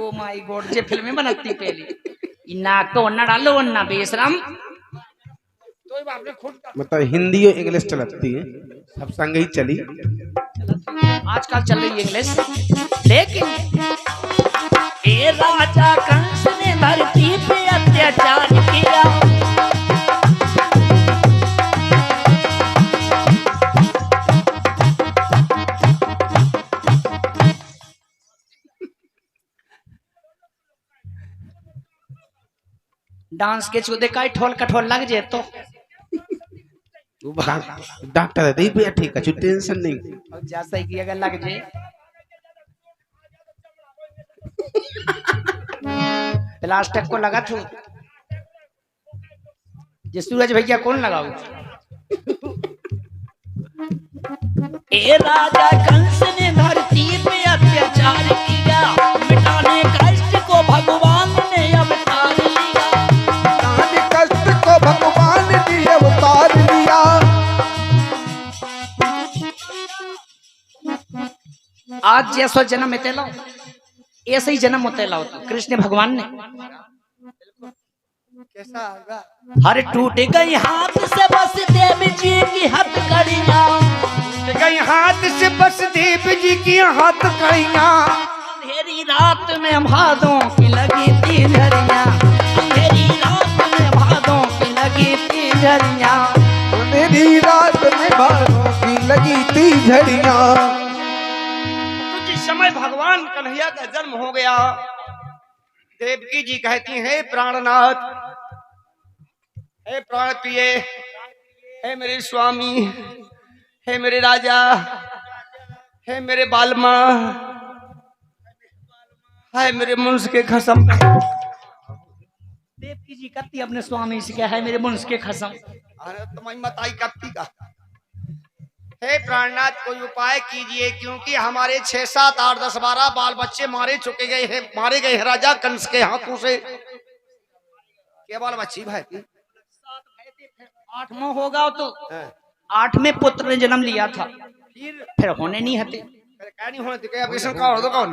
Oh my God जे फिल्में बनती पहले नाक तो अन्ना डालो अन्ना बेशरम तो आपने खुद मतलब हिंदी और इंग्लिश चलती है सब संग ही चली। आजकल चल रही है इंग्लिश लेकिन ए राजा कंस ने धरती पे अत्याचार किया डांस के चूदे का ठोल कठोल लग जाए तो डॉक्टर दे भी ठीक है टेंशन नहीं और जैसा ही अगर लग जाए प्लास्टिक को लगा थू जे सूरज भैया कौन लगाओ ए राजा कंस ने धरती पे अत्याचार किया मिटाने कष्ट को भगवान ने अवतार लिया कष्ट को भगवान ने अवतार लिया। आज जैसा जन्म में तेला ऐसे ही जन्म होते लाओ कृष्ण भगवान ने कैसा होगा हर टूट गई हाथ से बस देव जी की हथकड़ियां टूट गई हाथ से बस देव जी की हथकड़ियां अंधेरी रात में भादों की लगी थी झरियां अंधेरी रात में भादों की लगी थी झरियां अंधेरी रात में भादों की लगी थी झरियां। समय भगवान कन्हैया का जन्म हो गया। देवकी जी कहती हैं प्राणनाथ हे प्राण प्रिय हे मेरे स्वामी हे मेरे राजा हे मेरे बालमा है मेरे मुंस के खसम। देवकी जी करती अपने स्वामी से क्या है मेरे मुंस के खसम। अरे तुम्हारी मताई करती का हे प्राणनाथ कोई उपाय कीजिए क्योंकि हमारे 6, 7, 8, 10, 12 बाल बच्चे मारे गए हैं राजा कंस के हाथों से। क्या बाल बच्ची भाई 8वां होगा तो 8 में पुत्र ने जन्म लिया था फिर होने नहीं हते क्या नहीं होने क्या ऑपरेशन का हो तो कौन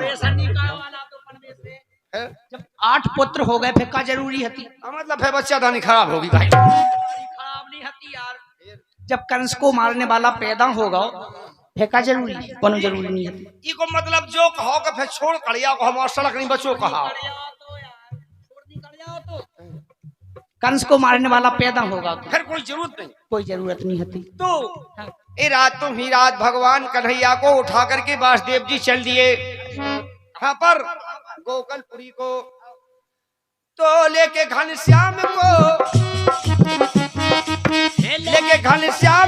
जब 8 पुत्र हो गए फिर का जरूरी हती मतलब है बच्चा दानी खराब होगी भाई खराब नहीं हती यार। जब कंस को मारने वाला पैदा होगा फेंका जरूरी कोनो जरूरी नहीं है इको मतलब जो कहो कि फिर छोड़ कड़िया को हमारा सड़क नहीं बचो कहा कंस को मारने वाला पैदा होगा तो फिर कोई जरूरत नहीं होती तो ये रात तुम ही रात भगवान कन्हैया को उठा करके वासुदेव जी चल दिए कहाँ पर गोकुलपुरी को तो लेके घनश्याम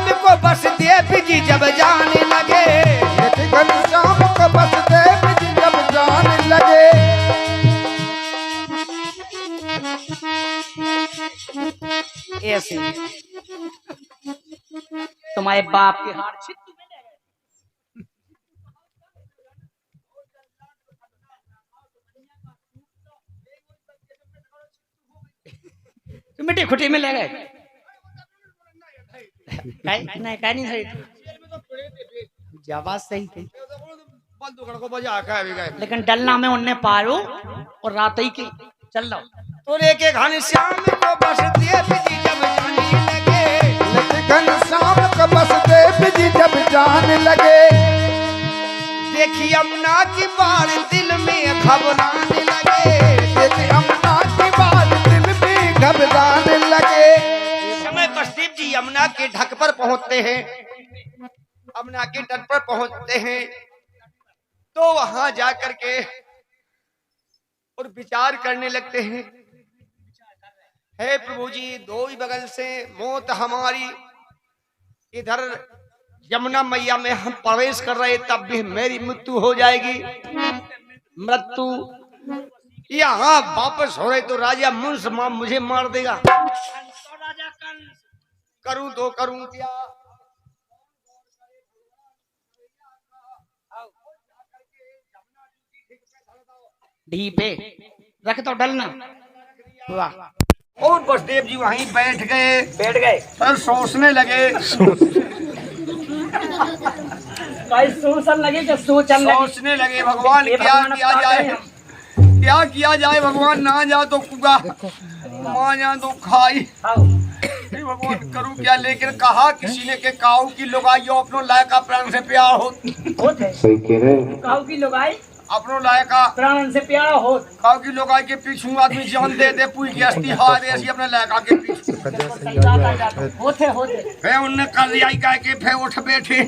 को बस देव जी जब जाने लगे घनश्याम को बस देव जी जब जाने लगे ऐसे तुम्हारे बाप के हार छित्तू में तो मिट्टी खुटी में ले गए नहीं सही जवाब सही थी को बजा लेकिन डलना में उनने पारो और रात ही की चल रहा तो लेके घनश्याम को बस देव जी जब जाने लगे घनश्याम को बस देव जी जब जाने लगे देखी यमुना की बाढ़ दिल में घबराने लगे देखी यमुना की बाढ़ दिल में घबराने लगे। समय वासुदेव जी यमुना के ढक पर पहुंचते हैं यमुना के तट पर पहुंचते हैं तो वहां जाकर के और विचार करने लगते हैं हे प्रभु जी दो ही बगल से मौत हमारी इधर यमुना मैया में हम प्रवेश कर रहे तब भी मेरी मृत्यु हो जाएगी मृत्यु यहाँ वापस हो रहे तो राजा मुंस मुझे मार देगा करूं तो करूं क्या डी पे रख तो डलना वाह और वासुदेव जी वहीं बैठ गए फिर सोचने लगे सोचने लगे भगवान क्या किया जाए क्या किया जाए भगवान, ना जा तो कुगा, माँ जा तो खाई। हे भगवान करूं क्या, लेकिन कहा किसी ने के काऊ की लुगाइयो अपनो लायका प्राण से प्यार हो। सही कह रहे हो। काऊ की लुगाई अपनो लायका प्राण से प्यार हो। काऊ की लुगाई के पीछू आदमी जान दे दे, पूरी की अस्थि हार दे ऐसी अपने लायका के पीछू। होते फे उनने कर लिया कह के फे उठ बैठे,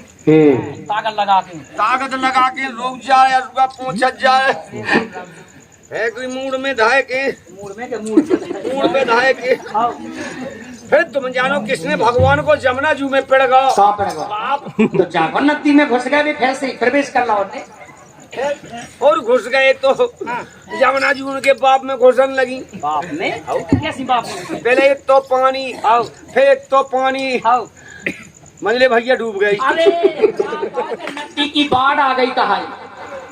ताकत लगा के रुक जाए, रुका पहुंच जाए। है कोई मूड में धाए के, मूड में धाए के। फिर तुम जानो किसने भगवान को जमुना जू में पिड़ गया। तो जाकर नदी में घुस गए, फिर से प्रवेश कर ला और घुस गए तो जमुना जी उनके बाप में घुसन लगी। बाप में कैसी बाप में? पहले एक तो पानी, फिर एक तो पानी, मंजले भैया डूब गई। अरे नदी की बाढ़ आ गई, कहा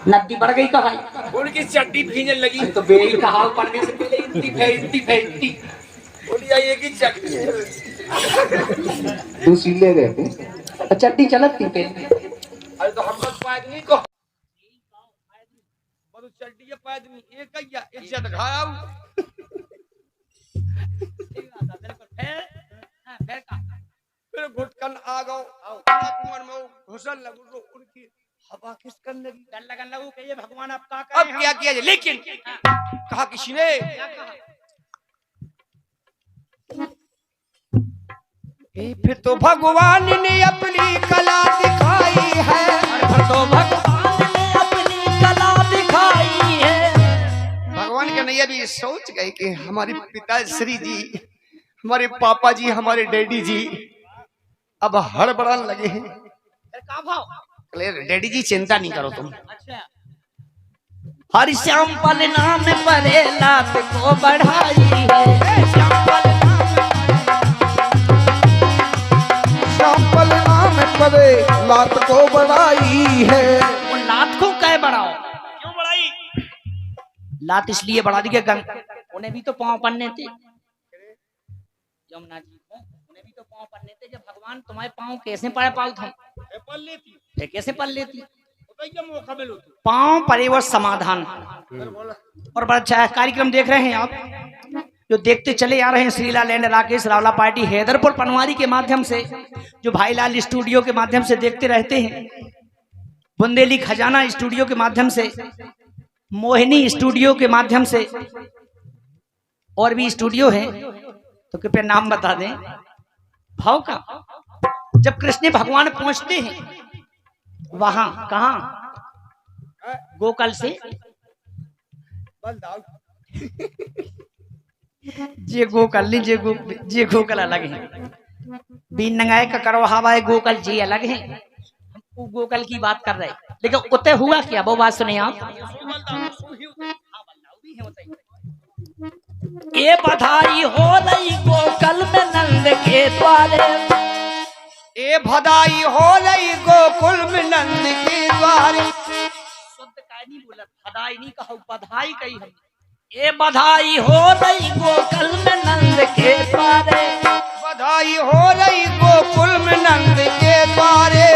नदी बढ़ गई, कहा उनकी चड्डी भीजने लगी। तो बेल का हाल पड़ने से पहले इतनी फैलती बोलिए ये की चड्डी दूसरी ले गए चड्डी चलत थी पहले। अरे तो हम बस आदमी को बस चड्डी ये आदमी एक कहिया इज्जत घाव। फिर घुटकन आ गओ, कुंवर में घुसल लगू तो उनकी हवा किसकन लगी, डर लगन लगू कि ये भगवान अब का अब क्या किया जाए। लेकिन कहा किसी ने फिर तो भगवान ने अपनी कला दिखाई है, फिर तो भगवान ने अपनी कला दिखाई है। भगवान के नैया भी सोच गए कि हमारे पिताश्री जी, हमारे पापा जी, हमारे डैडी जी अब हड़बड़ाने लगे हैं। का भाव? डैडी जी चिंता नहीं करो तुम। अच्छा। हरि श्याम पल नाम परे लात को बढ़ाई है, श्यामपल नाम परे लात को बढ़ाई है। वो लात को क्या बढ़ाओ? क्यों बढ़ाई? लात इसलिए बढ़ा दी कि उन्हें भी तो पांव पन्ने थे, यमुना जी को उन्हें भी तो पांव पन्ने थे। जब भगवान तुम्हारे पांव कैसे पड़े पाओ तुम फिर कैसे पल लेती? पांव परे वो समाधान। और बड़ा अच्छा कार्यक्रम देख रहे हैं आप, जो देखते चले आ रहे हैं श्रीला लैंड राकेश रावला पार्टी हैदरपुर पनवारी के माध्यम से, जो भाईलाल स्टूडियो के माध्यम से देखते रहते हैं, बुंदेली खजाना स्टूडियो के माध्यम से, मोहिनी स्टूडियो के माध्यम से, और भी स्टूडियो हैं, तो कृपया नाम बता दें। भाव का जब कृष्ण भगवान पहुंचते हैं वहां, कहां? गोकल से जे गोकल नहीं, जे गोकल अलग है। बीन नंगाए का करो हवाए गोकल जी अलग है। हम गोकल की बात कर रहे हैं, लेकिन उते हुआ क्या वो बात सुने आप। ये बधाई हो रही गोकल में नंद के द्वारे, ए बधाई हो रही गोकुल में नंद के द्वारे। शुद्ध काय नहीं बोला, बधाई नहीं कहा, बधाई कही हम। ये बधाई हो रही गोकुल में नंद के द्वारे, बधाई हो रही गोकुल में नंद के द्वारे।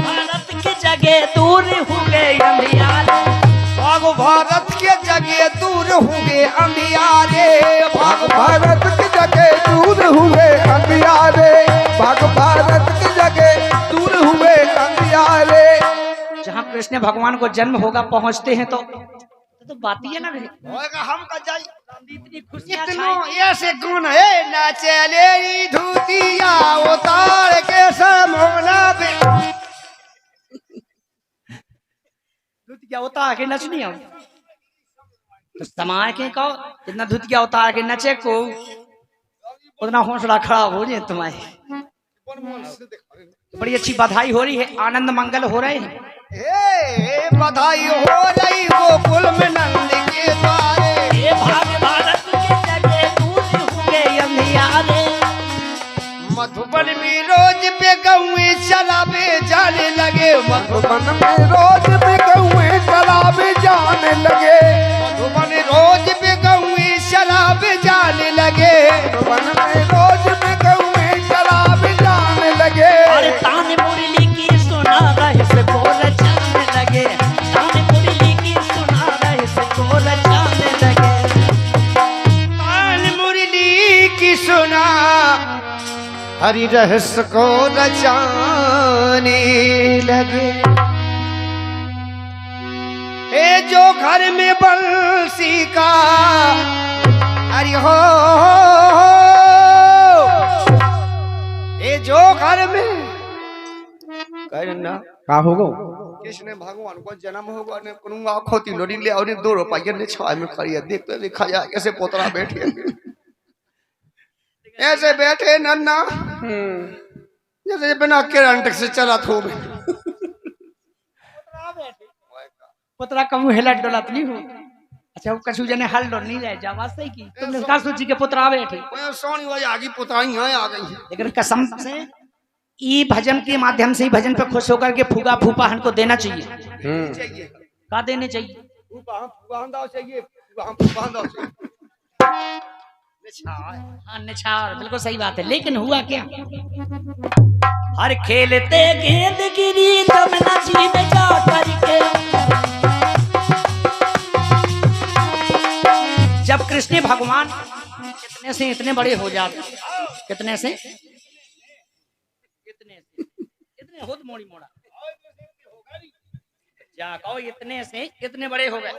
भारत की जगह दूर हुए अंधियारे, भाग भारत के जगह दूर हुए अंधियारे। भाग भारत की जगह दूर हुए अंधियारे, भाग भारत की जगह दूर हुए अंधियारे। जहाँ कृष्ण भगवान को जन्म होगा पहुँचते हैं तो बात ही है ना होगा हम का जाई। इतनी खुशियां इतनो ऐसे गुण है ना चले धूतिया उतार के समोना पे। धुतिया उतार के नचनी हो तो समाज के कहो, जितना धुतिया उतार के नचे को उतना हौसला खराब हो जाए तुम्हारे। बड़ी अच्छी बधाई हो रही है, आनंद मंगल हो रहे हैं। बधाई हो रही गोकुल में नंद के द्वारे। ये भाग भारत के जगह दूर हुए अंधियारे। मधुबन में रोज पे गौए शराबे जाने लगे, मधुबन में रोज पे गौए शराबे जाने लगे, मधुबन रोज पे गौए शराबे जाने लगे, मधुबन में रोज पे गौए शराबे जाने लगे। अरे तान मुरली की सुना रहे से को रचाने लगे, तान मुरली की सुना रहे से को रचाने हरि रहस्य को रचाने लगे। ए जो घर में बंसी का हरि हो, ए जो घर में करना का होगो कृष्ण भगवान को जन्म होगा ने करूंगा खोती लोरी ले और 2 रुपये ने छाय में खड़ी है। देखते देखा जाए कैसे पोतरा बैठे ऐसे बैठे नन्ना जैसे बिना करंट से चला थो पुतरा कमु हेलत डोलत नहीं हो। अच्छा वो कछु जने हल डोल नहीं रह जा वास्ते की तुमने का सोची के पुतरा बैठे ओए सोनी वो आगी पुतराई है आ गई है। लेकिन कसम से ई भजन के माध्यम से ही भजन पे खुश होकर के फूगा फूफा हमको देना चाहिए। चाहिए का देने चाहिए फूफा दाव चाहिए फूफा दाव चाहिए हाँ निछावर बिल्कुल सही बात है। लेकिन हुआ क्या हर खेलते गेंद गिरी जमुना जी में जा करके जब कृष्ण भगवान कितने से इतने बड़े हो जाते कितने से इतने खुद मोड़ी मोड़ा जा कहो इतने से इतने बड़े हो गए।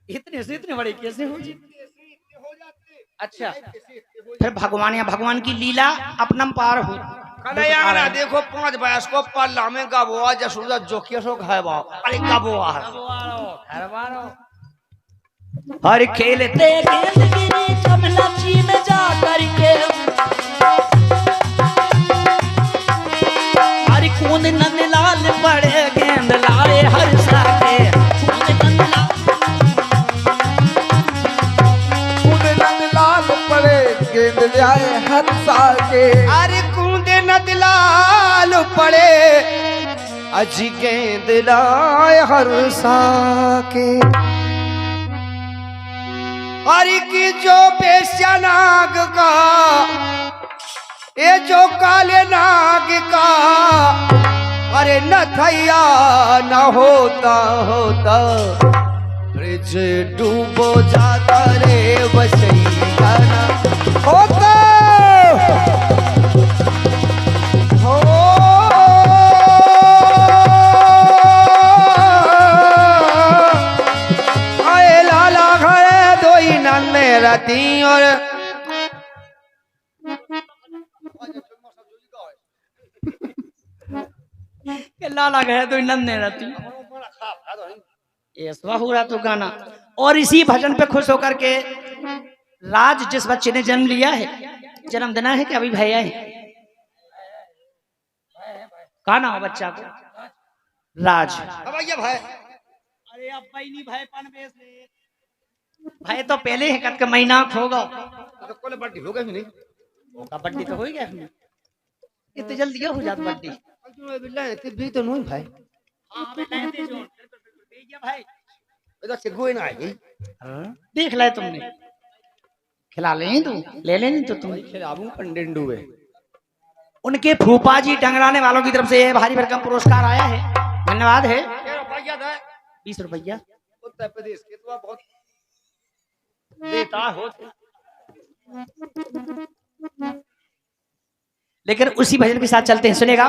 इतने से इतने बड़े कैसे हो जी? अच्छा फिर भगवान या भगवान की लीला अपनम पार हो कन्हैया देखो 5 बयस को पल्ला में गबुआ जसुदा जोकिया सो घायबा अरे गबुआ हर खेलते गेंद गिरी जमुना जी में जा करके हर कूद नंद लाल पड़े गेंद लाए हर साके लाल पड़े गेंद लाए हर साके। अरे कूदे नद लाल पड़े अजी गेंद लाए हर साके। अरे की जो बेस्या नाग का ये जो काले नाग का अरे न थैया न होता होता ब्रिज डूबो जाता रे बसैया ना होता हो। आए लाला घरे दो ही नन्हे रती और लाला गए तो नन्हे रहती ये हुआ तो गाना। और इसी भजन पे खुश होकर के राज जिस बच्चे ने जन्म लिया है जन्म देना है कि अभी भैया है कहा ना बच्चा को राज भैया भाई अरे अब भाई नहीं भाई पन बेस भाई तो पहले ही कट का महीना होगा तो कोले बड्डी हो गई नहीं कबड्डी तो हो ही गया इतने जल्दी हो जाता बड्डी बिल्ला इतने भी तो नहीं भाई हां बेटा दे जो भैया भाई इधर से गोई ना आई देख ले तुमने खिला ले तू ले लेनी तो तुम खिलाऊं पंडेंडू है। उनके फूफा जी डंगराने वालों की तरफ से भारी भरकम पुरस्कार आया है धन्यवाद है 20 रुपया उत्तर प्रदेश के तो बहुत देता हो। लेकिन उसी भजन के साथ चलते हैं सुनेगा।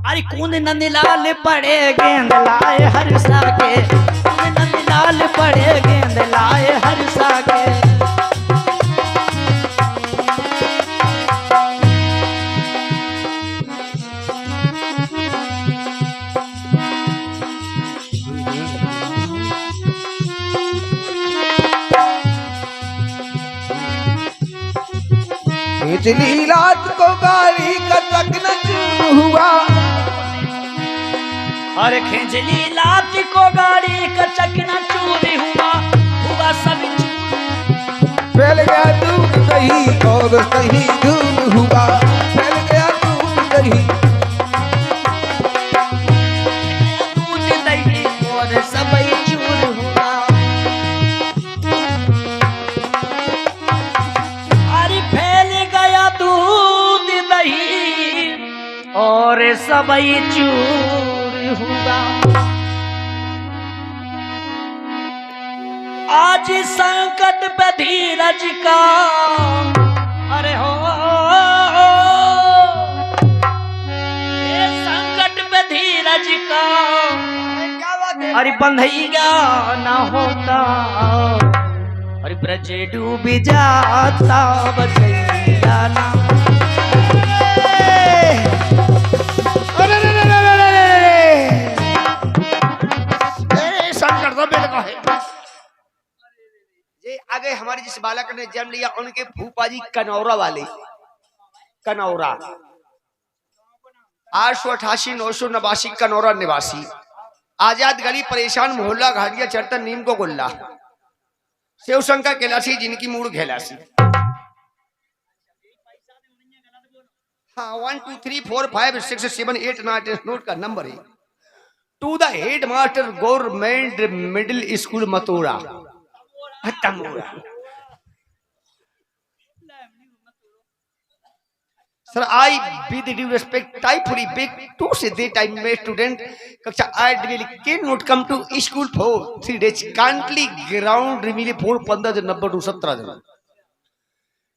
अरे कूद नंद लाल पड़े गेंद लाए हर साके कूद नंद लाल पड़े गेंद लाए हर साके। इतनी रात को गाड़ी का चकना चूर हुआ और खिंचली लात को गाड़ी का चकना चूर हुआ सब फैल गया दूध दही और कहीं धूल हुआ फैल गया दूध दही और सब चूर हुआ। अरे फैल गया दूध दही और सब चूर हुआ। आज संकट पे धीरज का अरे हो लजका क्या बात है? अरे बंधैया ना होता अरे ब्रज डूब जाता बचैया ना। अरे शंकर तो बेटा का है। ये आगे हमारे जिस बालक ने जन्म लिया उनके फूफा जी कनौरा वाले, कनौरा 888 989 कनौरा निवासी, आजाद गली परेशान मोहल्ला घाटिया चरतन नीम को गुल्ला, शिव शंकर कैलाशी जिनकी मूड घेलासी। हाँ 1 2 3 4 5 6 7 8 9 नोट का नंबर है। To the head master government middle school Matora Tamora. Sir I with due respect टाइपफुली beg to say they time में स्टूडेंट कक्षा 8 really can not come to school for 3 days कांटली ग्राउंड रियली फॉर 15 दिन 90 to 17 दिन।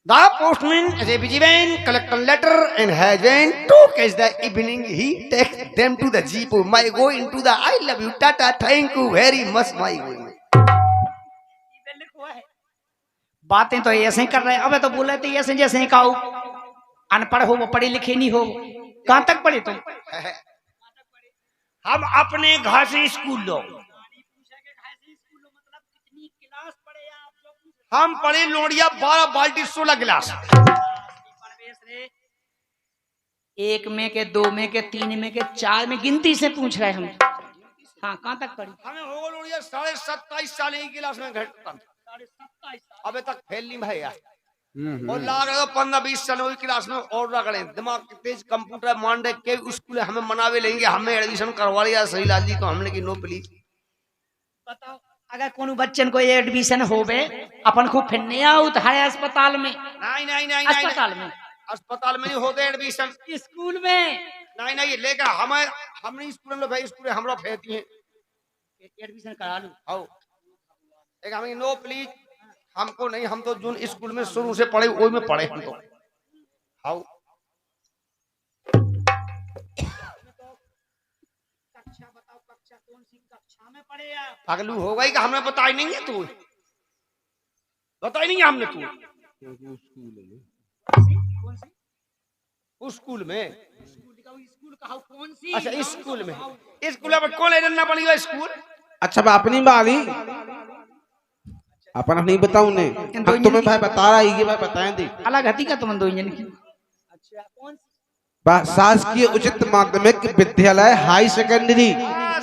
The postman is a busy man, collect a letter and has been to catch the evening. He takes them to the jeep. My going to the I love you, Tata, thank you very much, my going. बातें तो ऐसे ही कर रहे हैं। अबे तो बोले थे ऐसे जैसे ही कहो अनपढ़ हो वो पढ़े लिखे नहीं हो। कहाँ तक पढ़े तुम? हम अपने घर से स्कूल लो, हम पढ़े लोड़िया 12 बाल्टी 16 गिलास। 1 में के 2 में के 3 में के 4 में गिनती से पूछ रहे हम। हाँ कहाँ तक पढ़ी? हमें हो लोड़िया 27.5 साल एक गिलास में घटता, अबे तक फेल नहीं भैया। और लाग रहे 15-20 साल वही क्लास में और रगड़े दिमाग तेज कंप्यूटर मांडे के स्कूल हमें मनावे लेंगे, हमें एडमिशन करवा लिया सही लाल जी तो हमने की नो प्लीज। बताओ अगर कोनो बच्चन को एडमिशन होवे अपन को फिरने आउत है अस्पताल में? नहीं अस्पताल में, अस्पताल में नहीं होते एडमिशन, स्कूल में। नहीं लेकर हमें हमने स्कूल में भाई स्कूल हमरा फेंकती है एडमिशन करा लूं। आओ एक हमें नो प्लीज, हमको नहीं, हम तो जो स्कूल में शुरू से पढ़े वही में पढ़े हम तो। आओ कक्षा बताओ, कक्षा कौन सी कक्षा में पढ़े आप? पागलू हो गई कि हमें बताई नहीं है, तू बताई नहीं है हमने, तू उस स्कूल में स्कूल कहा कौन सी? अच्छा स्कूल में, स्कूल में कौन है बनी स्कूल? अच्छा मैं अपनी बारी अपन नहीं बताऊं ने हम तुम्हें भाई बता रहा है, ये भाई बताएं दे अलग हती का तुम दो इंजन की। अच्छा कौन सी? शासकीय उचित माध्यमिक विद्यालय हाई सेकेंडरी।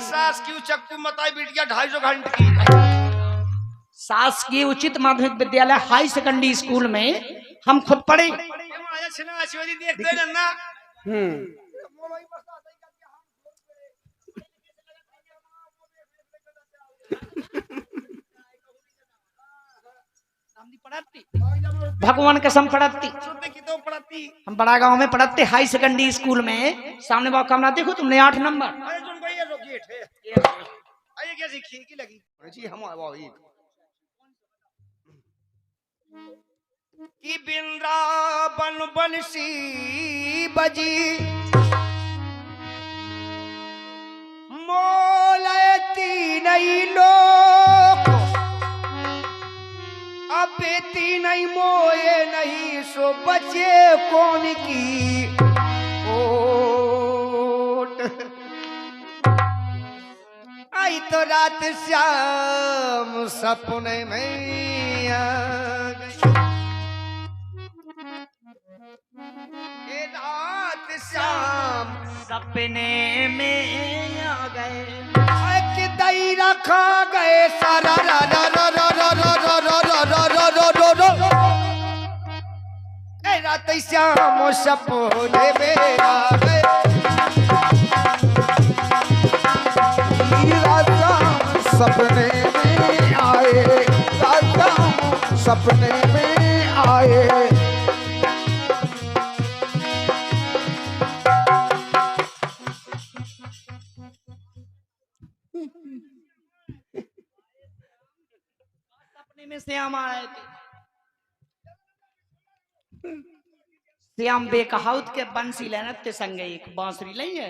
शासकीय चक्कू मताई बिटिया 250 घंटे की। शासकीय उचित माध्यमिक विद्यालय हाई सेकेंडरी स्कूल में हम खुद पढ़े। देखते ना भगवान कसम पढ़ती हम बड़ा गांव में पढ़ते हाई सेकेंडरी स्कूल में। सामने बाबू कमरा देखो तुमने 8 नंबर। कैसी खिड़की लगी जी हम कि बिंद्रावन बंसी बजी मोलती नहीं लोग अब नहीं मोए नहीं सो बचे कौन की ओट। आई तो रात श्याम सपने में आ गई, रात श्याम सपने में आ गए कि दई रखा गए सारा रा रा रा रा रा रा रा रा रा रा रा रा रा रा रात श्याम सपने में आ गए, सपने में आए, सपने में आए। सपने में श्याम आ रहे थे। श्याम बेकहाउत के बंसी लेना ते संगे एक बांसुरी नहीं है।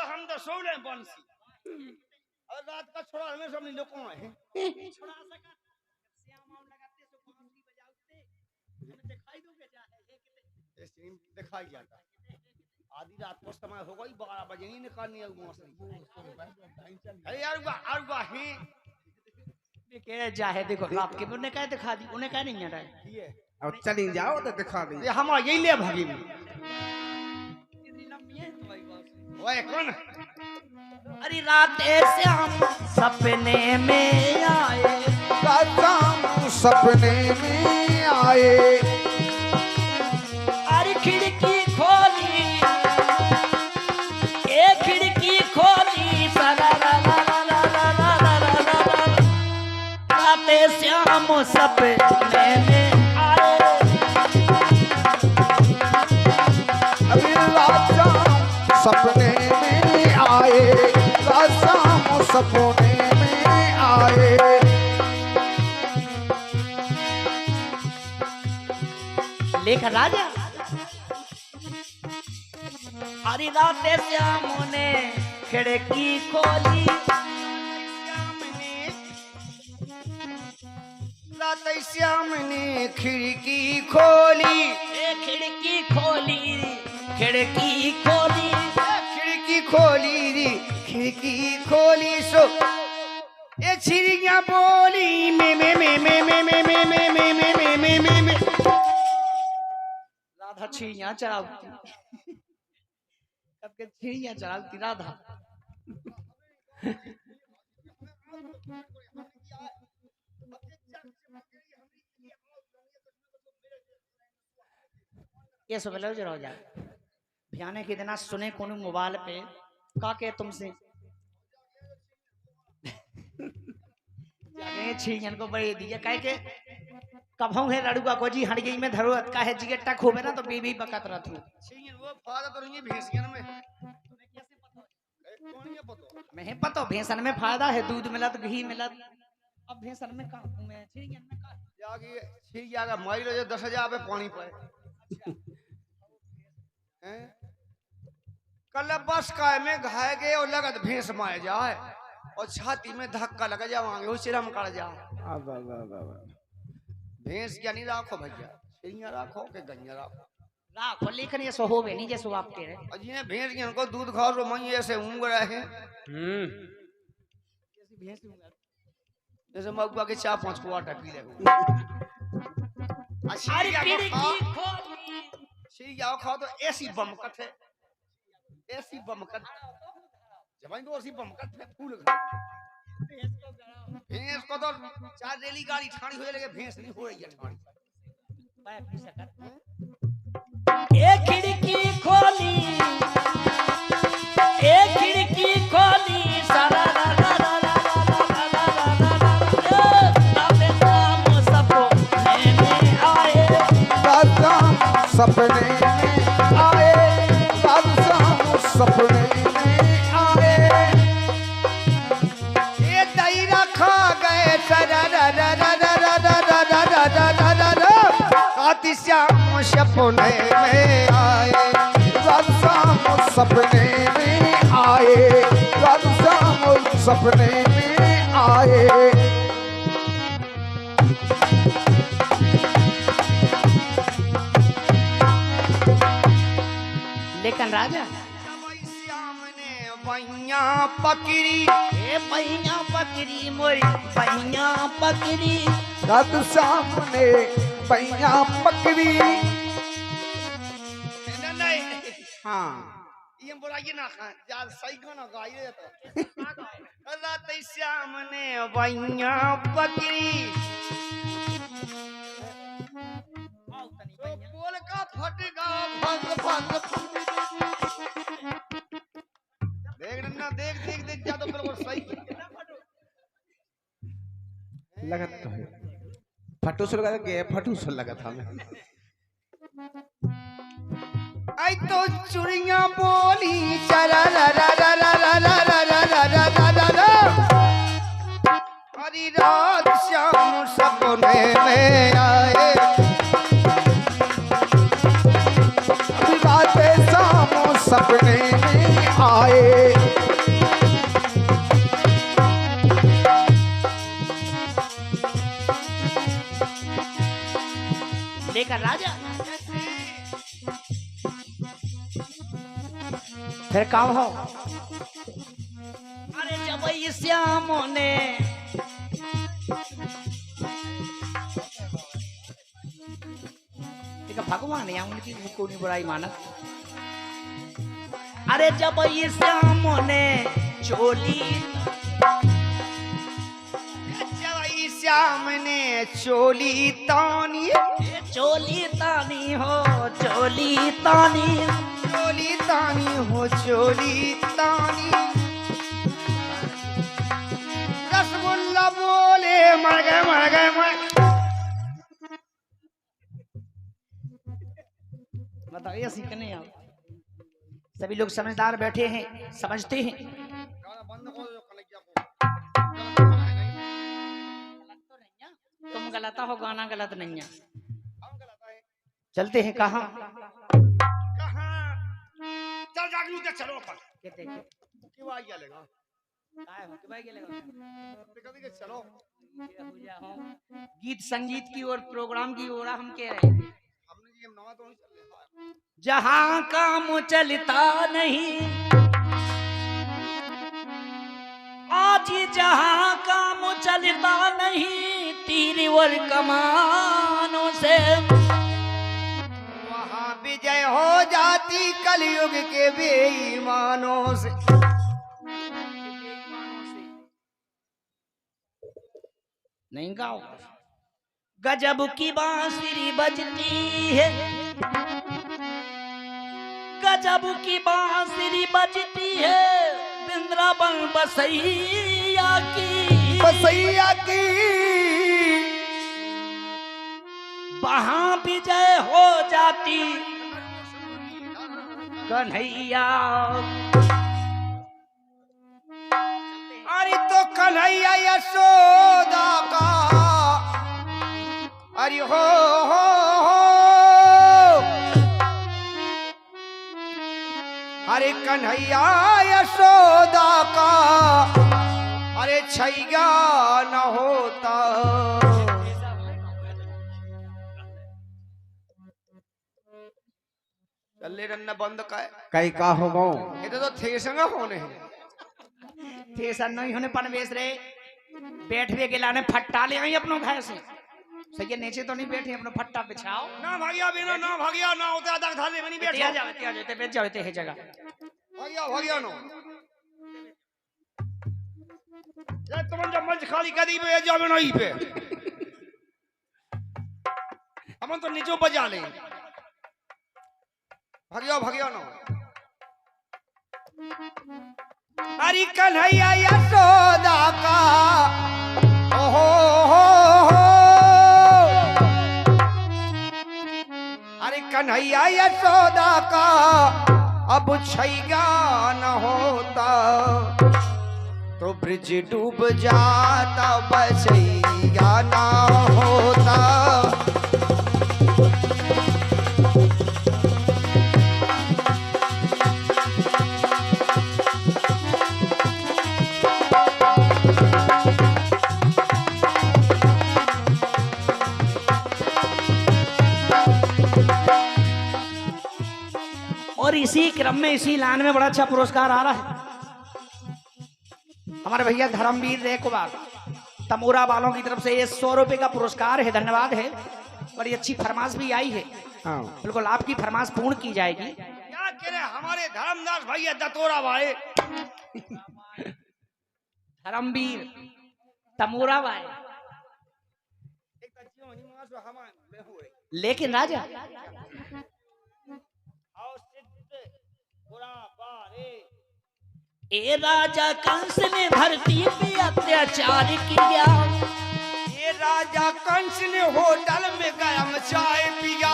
हम तो तो सो ले बंसी और रात का छोड़ा हमें सब नहीं लोगों है छोड़ा सका श्याम आम लगाते सो बांसुरी बजाते हमें दिखाई दोगे क्या है ये कितने ये सीन दिखाई जाता आधी रात को समय हो गई 12 बजे ही निकालनी है मौसम अरे यार है के जाहे देखो रात के उन्हें कह दिखा दी उन्हें कह नहीं है ये अब चली जाओ तो दिखा दी ये हम यही ले भागी में इतनी लंबी है तुम्हारी बांसुरी ओए कौन अरे रात ऐसे हम सपने में आए राम सपने में आए अरे खिड़की खोली एक खिड़की खोली रात ऐसे हम सपने में आए अभी राजा सपने में आए राजा सपने में आए लेकर राजा हरी रात श्याम ने खिड़की खोली रात श्याम ने खिड़की खोली खिड़की खोली खिड़की खोली खिड़की खोली री खिड़की खोली सो ये चिड़िया बोली में राधा चिड़िया चरावती कब के चिड़िया चरावती राधा ये सब लो जरा जा ध्यान के इतना सुने कोनो मोबाइल पे का के तुमसे जागे छियन को बड़े दिया काहे के कभों है लड़ुआ को जी हट गई में धरोत का है जिगेटा खोबे ना तो बीबी बकत रहत हूं चिड़िया वो फादा तो नहीं भैंसियन में तुम्हें कैसे पता कौन ये पता मैं पता भैंसन में फायदा है दूध मिलत घी मिलत अब भैंसन में का मैं छियन में का जागी चिड़िया का मारी लो 10,000 पे पानी पाए हैं कल बस काय में घाय गए और लगत भैंस मार जाए और छाती में धक्का लग जावांगे वो सिरम कर जा भैंस क्या नहीं राखो भैया चिड़िया राखो के गैया राखो राखो लेकिन ये सो होवे नहीं जैसे आप कह रहे और जिन्हें भैंस की उनको दूध खाओ तो मैं ऐसे ऊँग रहे कैसी भैंस लूंगा जैसे मगुआ के 4-5 क्वार्टर पी ले अरे खिड़की खोली चिड़िया खाओ तो ऐसी बमकट है ऐसी बमकट जब तो ऐसी बमकट है फूल भैंस को तो 4 रेली गाड़ी ठाणी हो लगे भैंस नहीं हो रही है ठाणी एक खिड़की खोली एक खिड़की खोली सारा सपने में आए सपने में आए ये दही रखा गए श्याम सपने में आए सपने में आए सपने में आए लेकिन राजा श्याम ने बैया पकड़ी ए बैया पकड़ी मोरी बैया पकड़ी रात सामने बैया पकड़ी नहीं हाँ ये बोलाइए ना यार सही गाना गाइए तो रात श्याम ने बैया पकड़ी तो बोल का फटेगा भग देख ना देख जा तो बिल्कुल सही लगा तो है फटूस लगा के फटूस लगा था मैं आई तो चुड़िया बोली चरा रा रा रा रा रा रा रा रा रा रा रा रा हरी रात श्याम सपने में आए रात शाम सपने में आए लेकर राजा फिर काम हो। अरे जब श्याम ने भगवान या उनकी कोई बुराई माना। अरे जब श्याम ने चोली श्याम ने चोली तानी हो चोली तानी हो चोली तानी रसगुल्ला बोले मर गए बताइए सीखने आप सभी लोग समझदार बैठे हैं, समझते हैं। तुम गलत हो, गाना गलत नहीं है। चलते हैं कहाँ? चल जागलू के चलो अपन कहते क्यों आ गया लेगा काय हो के कभी के चलो गीत संगीत की और प्रोग्राम की ओर हम कह रहे हैं। हमने ये नवा तो नहीं चल रहा। जहाँ काम चलता नहीं आज जहाँ काम चलता नहीं तीर और कमानों से वहाँ विजय हो जाती कलयुग के बेईमानों से। नहीं गाओ। गजब की बांसुरी बजती है, गजब की बांसुरी बजती है वृंदावन बसैया की वहां विजय हो जाती कन्हैया। अरे तो कन्हैया यशोदा का अरे हो अरे कन्हैया यशोदा का अरे छैया न होता। चले रन्ना बंद का कई का हो गो ये तो थे संग होने हैं थे सर नहीं होने पनवेश रे बैठ वे के लाने फट्टा ले आई अपनो घर से सही है। नीचे तो नहीं बैठे अपना फट्टा बिछाओ ना भागिया बिना ना भागिया ना होता तक थाले में नहीं बैठ जाते बैठ जाते है जगह भागिया नो ये तुम जब मंच खाली कर दी पे जावे नहीं पे हम तो नीचे बजा ले भागिया नो। अरे कन्हैया यशोदा का ओहो अरे कन्हैया यशोदा का अब छैया न होता तो ब्रिज डूब जाता बचैया न होता। और इसी क्रम में इसी लाइन में बड़ा अच्छा पुरस्कार आ रहा है। हमारे भैया धर्मवीर रेकुमार तमोरा वालों की तरफ से ये 100 रुपए का पुरस्कार है, धन्यवाद है। बड़ी अच्छी फरमाइश भी आई है। हाँ। बिल्कुल आपकी फरमाइश पूर्ण की जाएगी। क्या कह रहे हमारे धर्मदास भैया दतोरा भाई धर्मवीर तमोरा वाले लेकिन राजा ए राजा कंस ने धरती पे अत्याचार किया। ये राजा कंस ने होटल में गरम चाय पिया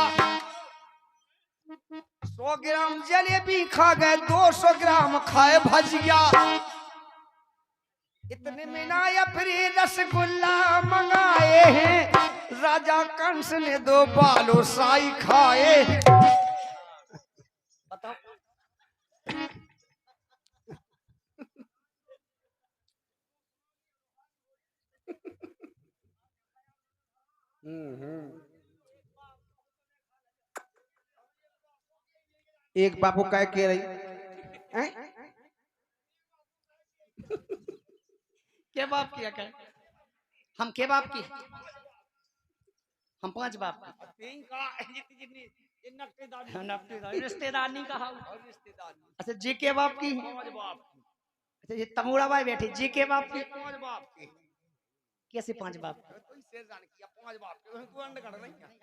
100 ग्राम जलेबी खा गए 200 ग्राम खाए भजिया इतने में ना या फिर रसगुल्ला मंगाए हैं राजा कंस ने 2 बालू साई खाए। बताओ एक बापू कह के रही हैं? के बाप की है? हम के बाप की? हम 5 बाप की। रिश्तेदार नहीं कहा। अच्छा जी के बाप की? अच्छा ये तमूड़ा भाई बैठे जी के बाप की? कैसे 5 बाप?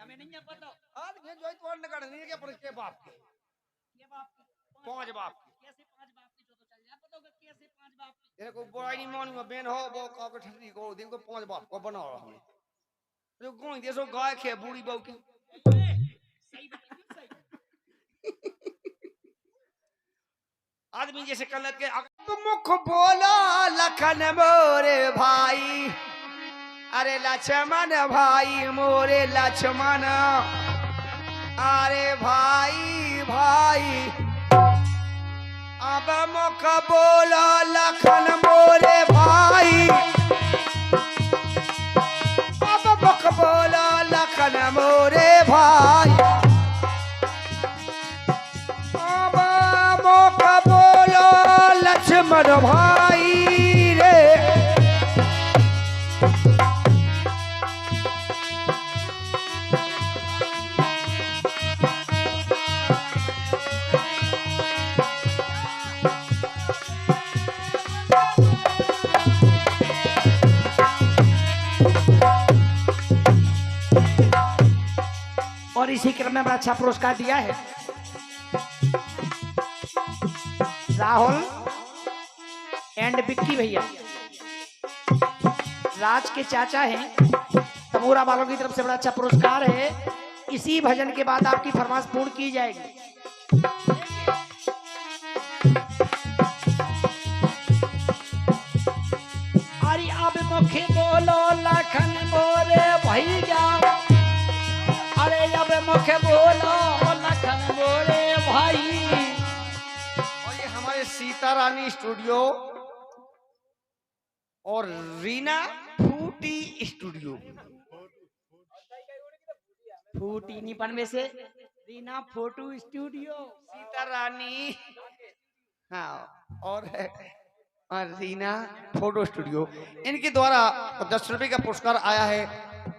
हमें नहीं पता। पांच बाप कैसे 5 बाप की? तो चल जा पता होगा कैसे 5 बाप की? को बुराई नहीं मानूंगा बेन हो वो का को ठंडी को दिन को 5 बाप को बनाओ हमने जो गोई देसो गाय खे बूढ़ी बहू की सही बात सही। आदमी जैसे कलत के मुख बोला लखन मोरे भाई अरे लक्ष्मण भाई मोरे लक्ष्मण अरे भाई भाई अब मुख बोला लखन मोरे भाई अब मुख बोला लखन मोरे भाई अब मुख बोला लक्ष्मण भाई रे और इसी क्रम में बड़ा अच्छा पुरस्कार दिया है राहुल एंड विक्की भैया, राज के चाचा हैं। तमूरा वालों की तरफ से बड़ा अच्छा पुरस्कार है। इसी भजन के बाद आपकी फरमाइश पूर्ण की जाएगी। अरे अब मुखे बोलो लखन मोरे भैया, अरे अब मुखे बोलो लखन मोरे भाई। और ये हमारे सीता रानी स्टूडियो और रीना फूटी स्टूडियो फूटी निपन में से रीना फोटो स्टूडियो सीता रानी हाँ और रीना फोटो स्टूडियो इनके द्वारा 10 रुपए का पुरस्कार आया है।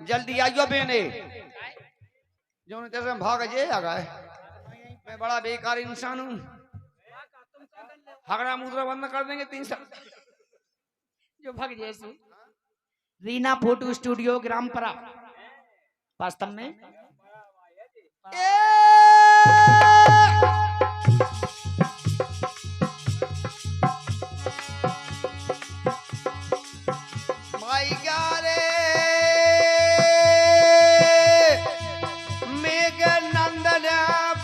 जल्दी आइयो बेने जो जैसे हम भाग जे आ गए। मैं बड़ा बेकार इंसान हूँ। हगड़ा मुद्रा बंद कर देंगे 3 साल जो भग जैसू। रीना फोटो स्टूडियो ग्रामपरा वास्तव में माई गारे मेघ नंदन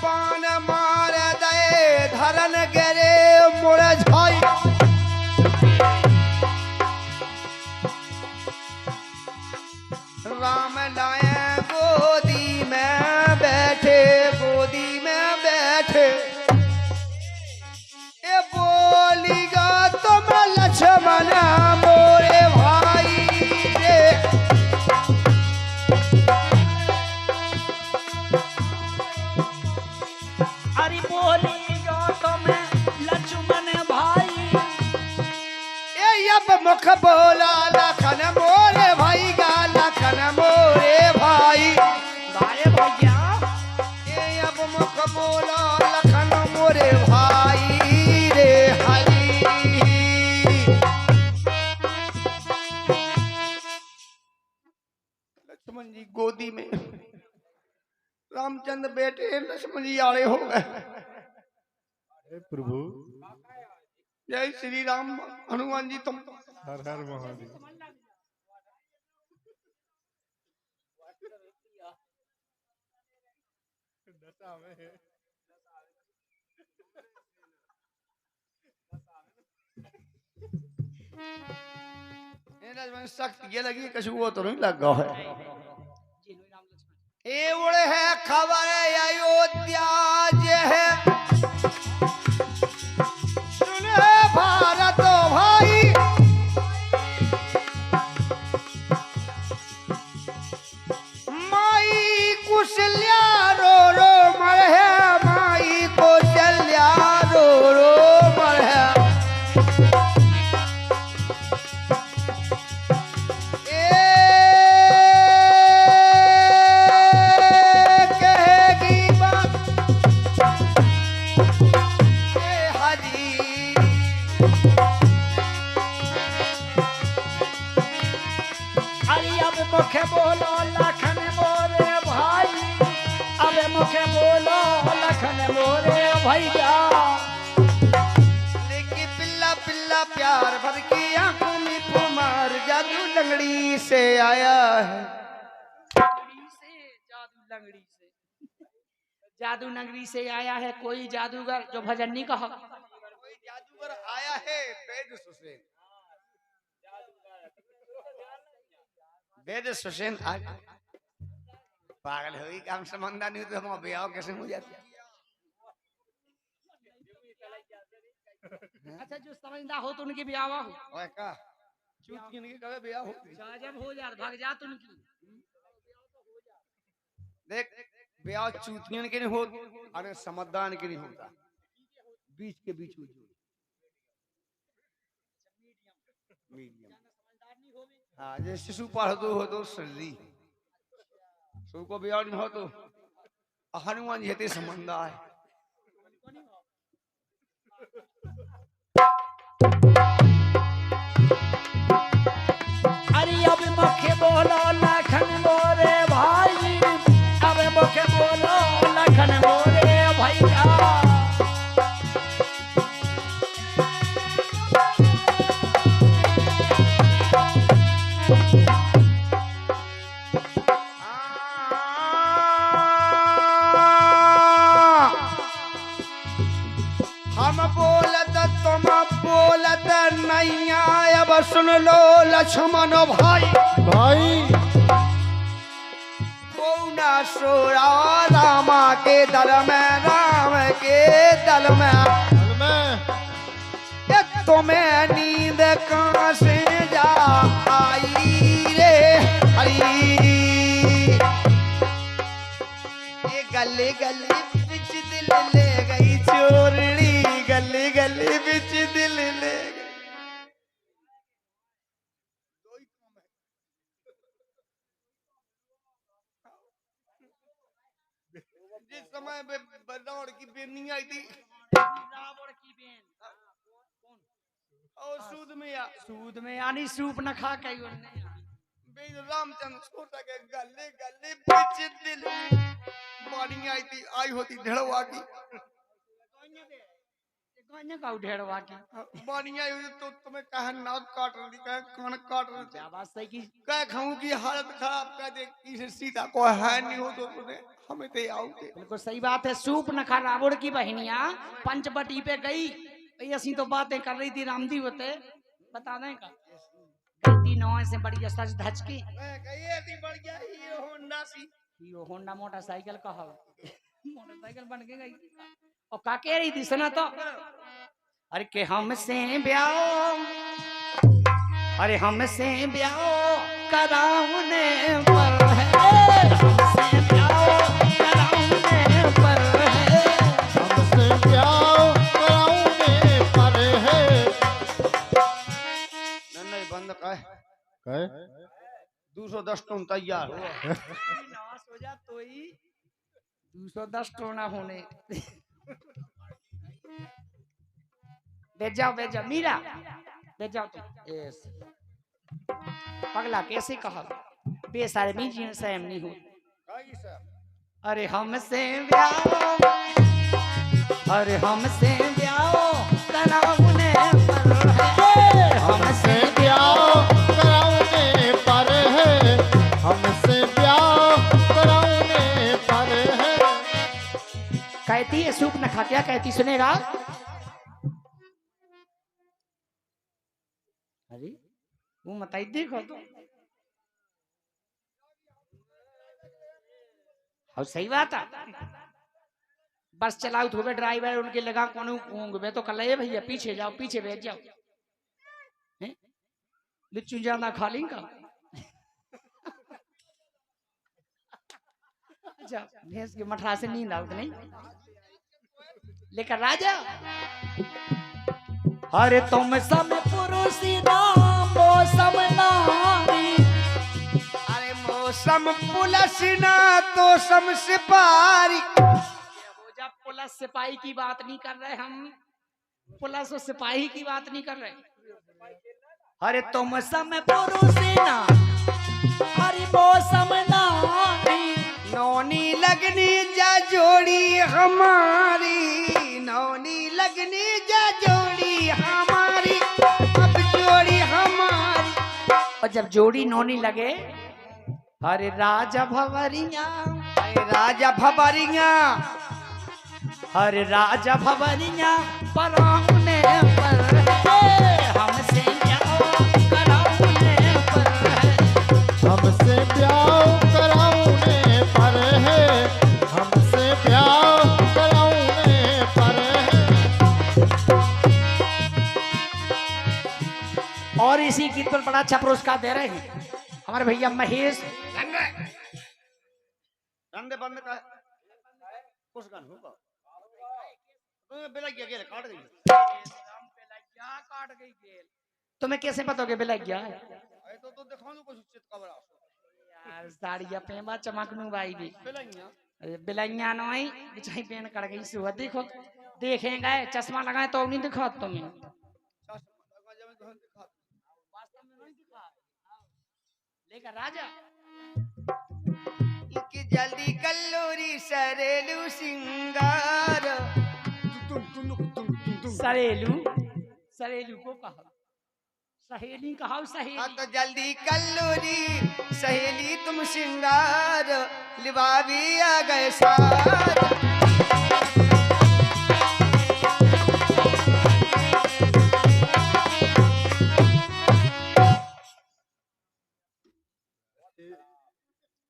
पान मार दे धरन गरे मुड़ झाई राम लाए गोदी में बैठे ये बोलीगा तुम लक्ष्मण मोरे भाई रे अरे बोलेगा तो मैं लक्ष्मण भाई। ये अब मुख बोला लखन मोरे भाई गा लखन मोरे भाई गाए भैया ये अब मुख बोला लखन मोरे भाई रे हरी। लक्ष्मण जी गोदी में रामचंद्र बेटे लक्ष्मण जी आड़े हो गए। प्रभु जय श्री राम हनुमान जी तुम हर हर महादेव। सख्त ये लगी कछु वो तो नहीं लग गया है। ए उड़े है खबर अयोध्या जे है सुने भारत भाई माई कुशल्या रो रो मर है माई को बार भर की आंखों में कुमार जादू लंगड़ी से आया है। जादू नगरी से आया है कोई जादूगर जो भजन नहीं कहा। कोई जादूगर आया है वेद सुसेन। वेद सुसेन पागल हुई काम समझदा नहीं तो हम ब्याह कैसे हो जाती। अच्छा जो समझदार हो तो उनकी ब्याह हो। ओए का चूतियन के कबे ब्याह होती। जब हो जा भाग जात उनकी। देख ब्याह चूतियन के नहीं हो अरे समझदार के नहीं होता। बीच के बीच में मीडियम। हाँ जैसे शिशुपाल हो तो सर्दी सो को ब्याह नहीं हो तो हनुमान जी थे समझदार है। अरे अब मुखे बोलो लखन मोरे भाई अब मुखे बोलो लखन मोरे भैया। हम बोलत तुम बोलत नहीं अब सुन लो लक्ष्मण भाई भाई कौना सोरा रामा के दल में राम के दल में ये तुम्हें नींद कहाँ से जा आई रे हरी। ये गले गले बिच दिल ले गई चोरड़ी गले गले बिच दिल ले गई। जिस समय रावण की बेनी आई थी रावण की बेन और सूद में यानी सूप न खा के रामचंद्र सोचा के गले गले बिच दिल पानी आई थी आई होती ढेड़वा की ढेड़वा की पानी आई हुई तो तुम्हें कहा नाक काट रही कहे कान काट रही आवाज सही की कह खाऊं की हालत खराब कर दे किसे सीता को है नहीं हो तो तुम्हें हमें ते आओ के बिल्कुल सही बात है। सूप न खा रावण की बहनिया पंचवटी पे गई ऐसी तो बातें कर रही थी रामदी होते बता दें का गलती नौ से बड़ी सच धच की थी बढ़ गया ये होंडा मोटरसाइकिल का हो मोटरसाइकिल बन के गई और का कह रही थी सुना तो अरे के हमसे ब्याह अरे हमसे ब्याह कराउने पर है हमसे ब्याह कराउने पर है हमसे प्यार कराउने पर है। नहीं बंद कहे 210 टन तैयार हो हो जा तो ही 210 टोना होने बैठ जाओ मीरा बैठ जाओ तुम यस पगला कैसे कहा बेशर्मी जी सहम नहीं हो। अरे हमसे ब्याह कराउने पर है हमसे प्यार कराउने पर है हमसे प्यार कराउने पर है। कहती है सूप न खा क्या कहती सुनेगा। अरे वो मताई देखो तो और सही बात है बस चलाओ तो ड्राइवर उनके लगा कौन मैं तो कल भैया पीछे जाओ पीछे बैठ जाओ लिच्चू ज्यादा खा लेंगे अच्छा भैंस के मठरा से नींद आउत नहीं लेकर राजा। अरे तुम सब पुरुषी नाम मौसम नारी अरे मौसम पुलिस ना तो सम सिपारी जब पुलिस सिपाही की बात नहीं कर रहे हम पुलिस और सिपाही की बात नहीं कर रहे। अरे तुम सब पुरुषी ना अरे मौसम नारी नौनी लगनी जा जोड़ी हमारी नौनी लगनी जा जोड़ी हमारी अब जब जोड़ी नोनी लगे, अरे राजा भवरिया, राजा भबरिया, अरे राजा भवरिया पराउने पर है, हमसे प्यार कराउने पर है, हमसे प्यार कराउने पर है, हमसे प्यार कराउने पर है। और इसी गीत पर बड़ा अच्छा पुरस्कार दे रहे हैं हमारे भैया महेश। धंधे बंद का कुछ गान होगा तुम्हें बेला गेल काट गई तुम्हें कैसे पता हो कि बेला क्या है? तो दिखाऊं कुछ चित कबरा यार साड़िया पेमा चमकनू भाई भी बेलाइया अरे बिलैया नहीं बिछाई पेन कर गई सुबह देखो देखेंगे चश्मा लगाए तो नहीं दिखा तुम्हें लेकर राजा कि जल्दी कल्लोरी सरेलू सिंगार सरेलू सरेलू को कहा सहेली कहा हाँ सहेली तो जल्दी कल्लोरी सहेली तुम सिंगार लिबावी आ गए साथ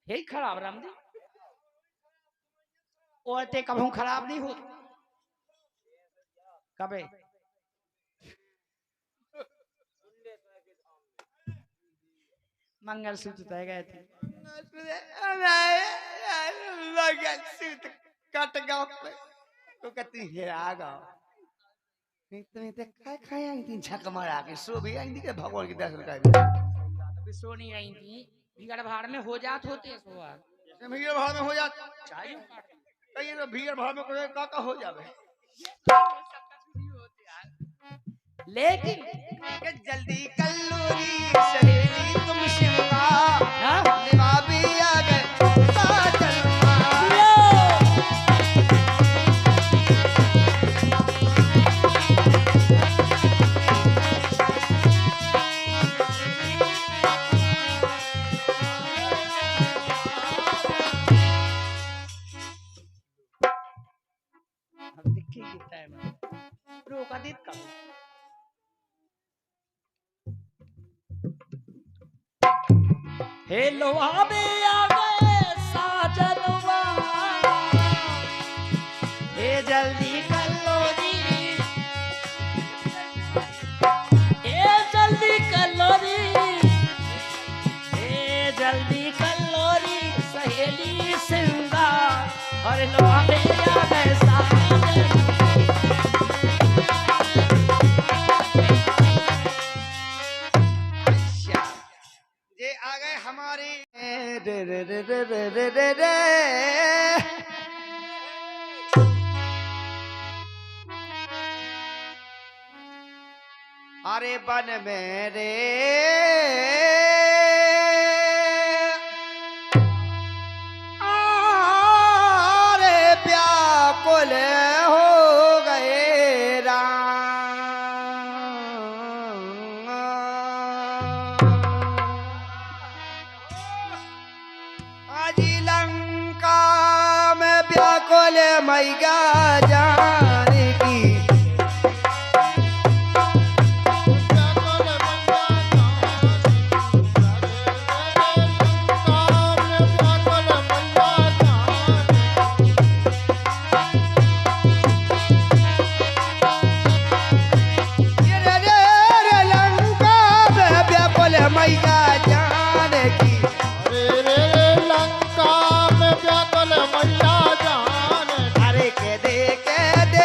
यही खराब रामदेव औरतें कभी खराब नहीं होती कभी मंगलसूत्र तय गए थे कट गाँव पे तो कहती है आ गाओ तुम्हें तो काय खाया तीन छक मारा के सो भी आई के भगवान के दर्शन कर सोनी आई थी भीड़ भाड़ में हो जात होते भीड़ भाड़ में हो जाता चाहिए कहीं तो भीड़ भाड़ में कोई का हो जावे लेकिन कि जल्दी कल्लूरी सहेली तुम शिमला लिबावी आ गए साजन रोका देत का हेलो आबे आ गए साजनवा हे जल्दी कर लो जी हे जल्दी कर लो री हे जल्दी कर लो री सहेली सिंगार और लो आबे आ गए साजनवा आ गए हमारे रे रे रे रे रे रे रे रे अरे बन में रे अरे व्याकुल हो गए राम लंका में व्याकुल मैया जाने की लंका में व्याकुल मैया जाने की अरे के दे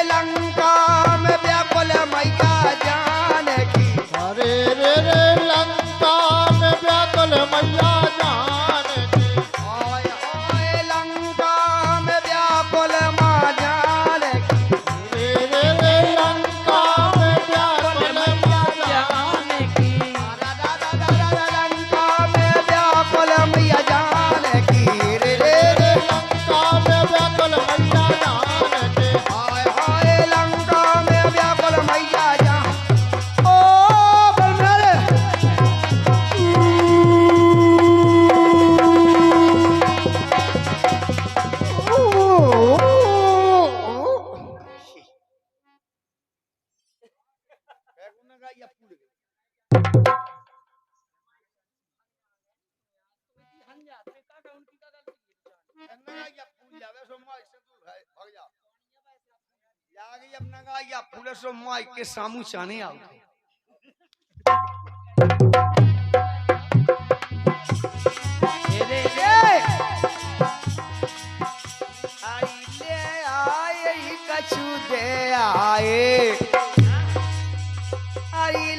के सामू चाने आओ कछु दे आए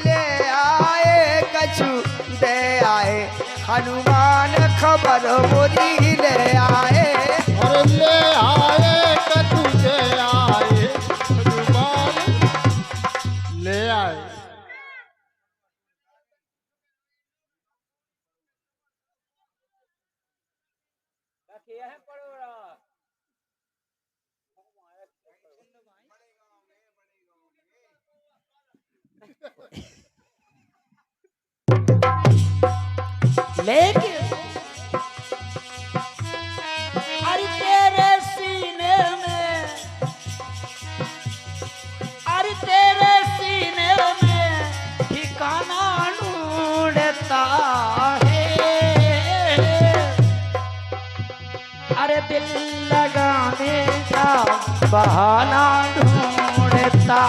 ले आए कछु दे आए हनुमान खबर मोरी ले आए और ले आए कछु दे आए हनुमान ले आए। लेकिन अरे तेरे सीने में, अरे तेरे सीने में ठिकाना ढूंढता है, अरे दिल लगाने का बहाना ढूंढता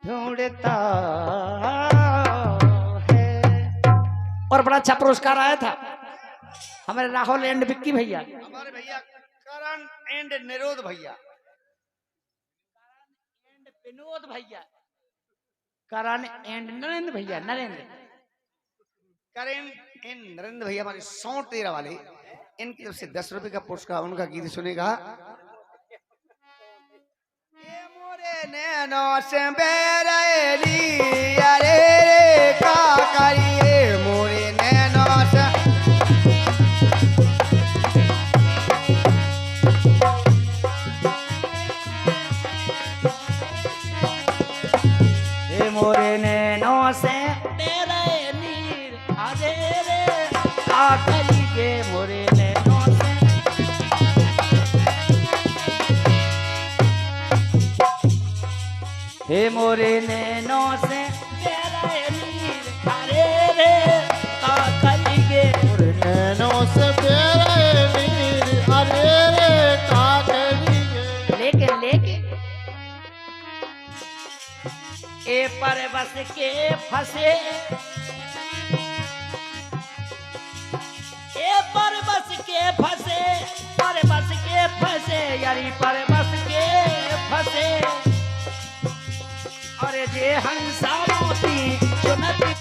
ढूंढता है। और बड़ा अच्छा पुरस्कार आया था हमारे राहुल एंड विक्की भैया, हमारे भैया करण एंड निरोध भैया, विनोद भैया, करण एंड नरेंद्र भैया, नरेंद्र करण एंड नरेंद्र भैया हमारे 113 वाले, इनकी तरफ से 10 रुपए का पुरस्कार, उनका गीत सुनेगा। ये मोरे नैनो से बेरैली अरे रे का करिए मोरे नैनो से हे मोरे नैनों से तेरे नीर आजे रे आकरी के मोरे नैनों से। हे मोरे नैनों से तेरे नीर आजे रे आकरी के मोरे नैनों से तेरे नीर अरे रे का करिए। लेकिन लेकिन ए पर बस के फंसे, ए पर बस के फंसे, पर बस के फंसे यारी पर बस के फंसे, अरे जे हंसा मोती चुनती